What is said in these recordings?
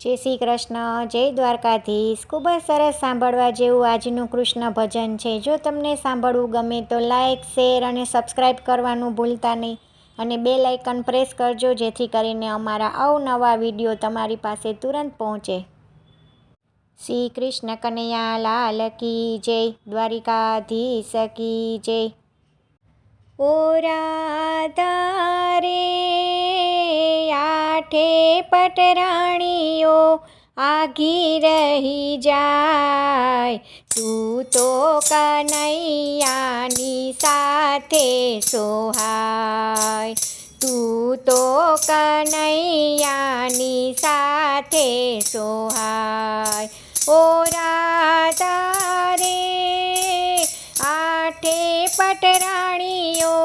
જય શ્રી કૃષ્ણ, જય દ્વારકાધીશ. ખૂબ જ સરસ સાંભળવા જેવું આજનું કૃષ્ણ ભજન છે. જો તમને સાંભળવું ગમે તો લાઇક, શેર અને સબસ્ક્રાઈબ કરવાનું ભૂલતા નહીં અને બેલ આઇકન પ્રેસ કરજો જેથી કરીને અમારા અવનવા વિડીયો તમારી પાસે તુરંત પહોંચે. શ્રી કૃષ્ણ કનૈયા લાલ કી જય, દ્વારિકાધીશ કી જય. ઓ રાધા રે આઠે પટરાણીઓ આઘી રહી જાય, તું તો કનૈયાની સાથે સોહાય, તું તો કનૈયાની સાથે સોહાય. ઓ રાધા રે આઠે પટરાણીઓ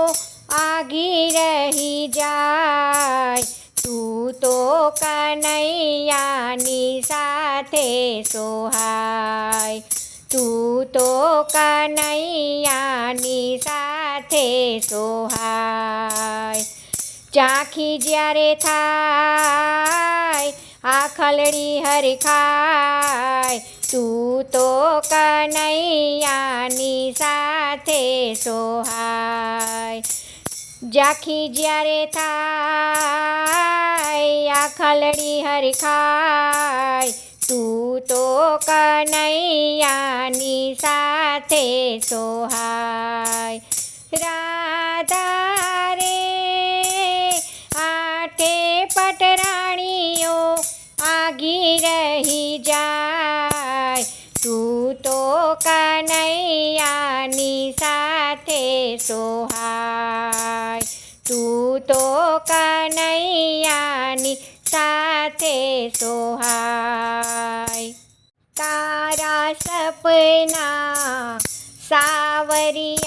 આઘી રહી જાય, તું તો કનૈયાની સાથે સોહાય, તું તો કનૈયાની સાથે સોહાય. ઝાંખી જ્યારે થાય આખલડી હરખાય, તું તો કનૈયાની સાથે સોહાય. ઝાંખી જ્યારે થાય આખલડી હરખાય, તું તો કનૈયાની સાથે સોહાય. રાધા રે આઠે પટરાણીઓ આઘી રહી જાય, તું તો કનૈયાની સાથે સોહાય, તું તો કનૈયાની સાથે સોહાય. તારા સપના સાવરિયાને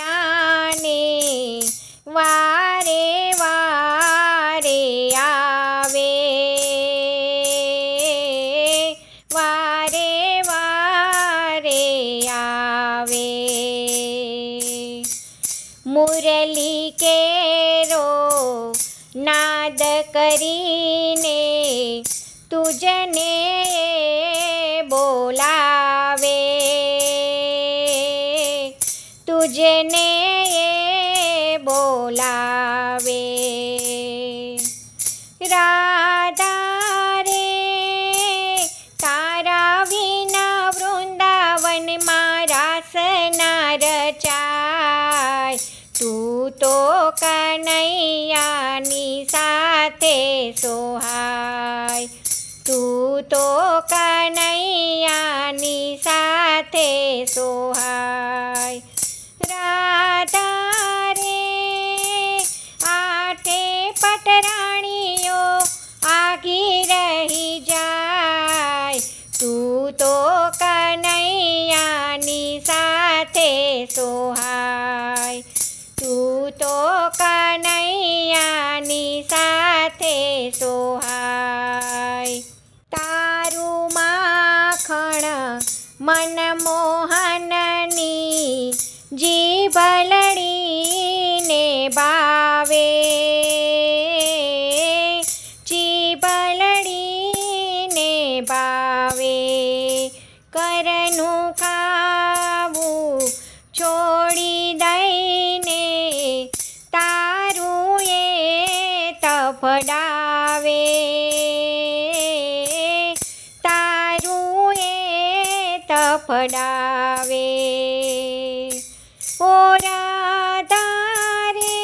વારે વારે આવે, વારે વારે આવે. મુરલી કેરો નાદ કરીને તુજને બોલાવે, તુજને બોલાવે. રાધા રે તારા વિના વૃંદાવનમાં રાસ ના રચાય, તું તો કનૈયાની સાથે સોહાય, તું તો કનૈયાની સાથે સોહાય. રાધા રે આઠે પટરાણીઓ આઘી રહી જાય, તું તો કનૈયાની સાથે સોહાય, તું તો કનૈયાની સાથે સોહાય. તારું માખણ મનમોહનની જીભલડીને ભાવે, જીભલડીને ભાવે. કરનું ખાવું છોડી દઈને તારું એ તફડાવે, તારું એ તફડાવે. ઓ રાધા રે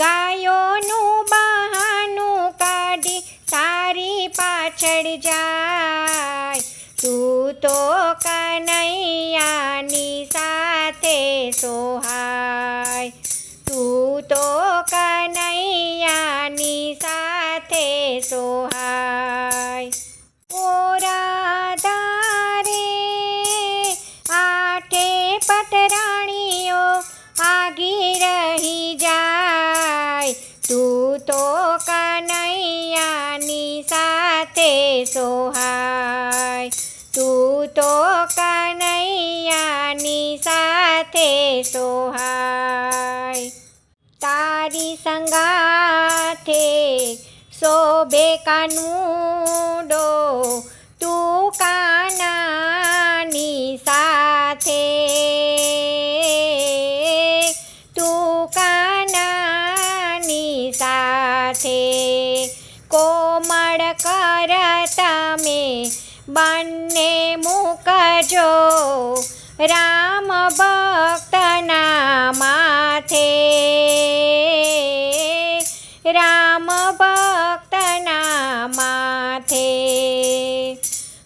ગાયોનું બહાનું કાઢી તારી પાછળ જાય, તું તો કનૈયાની સાથે સોહાય, તું તો કનૈયાની સાથે સોહાય. ઓ રાધા રે આઠે પટરાણીઓ આઘી રહી જાય, તું તો કનૈયાની સાથે સોહાય, તું તો કનૈયાની સાથે સોહાય. તારી સંગાથે શોભે કાનુડો તમે બંને મૂકજો રામ ભક્તના માથે, રામ ભક્તના માથે.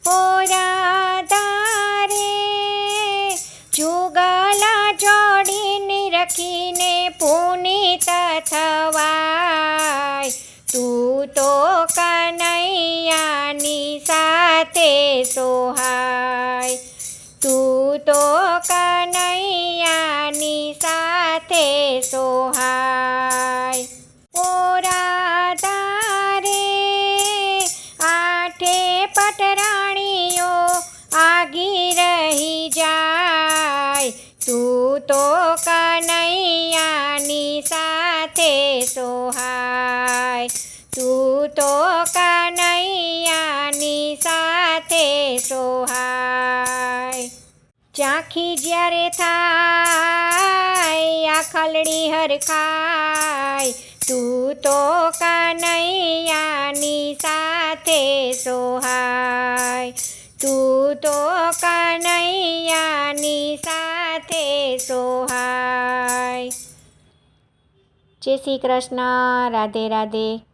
ઓ રાધા રે જુગલ જોડીને રખીને પુનિત થવાય, તું તો કનૈયાની સાથે સોહાય, તું તો કનૈયાની સાથે સોહાય. ઓ રાધા રે આઠે પટરાણીઓ આગી રહી જાય, તું તો કનૈયાની સાથે સોહાય, તું તો કનૈયાની સાથે સોહાય. ઝાંખી જ્યારે થાય આખલડી હરખાય, તું તો કનૈયાની સાથે સોહાય, તું તો કનૈયાની સાથે સોહાય. જય શ્રી કૃષ્ણ. રાધે રાધે.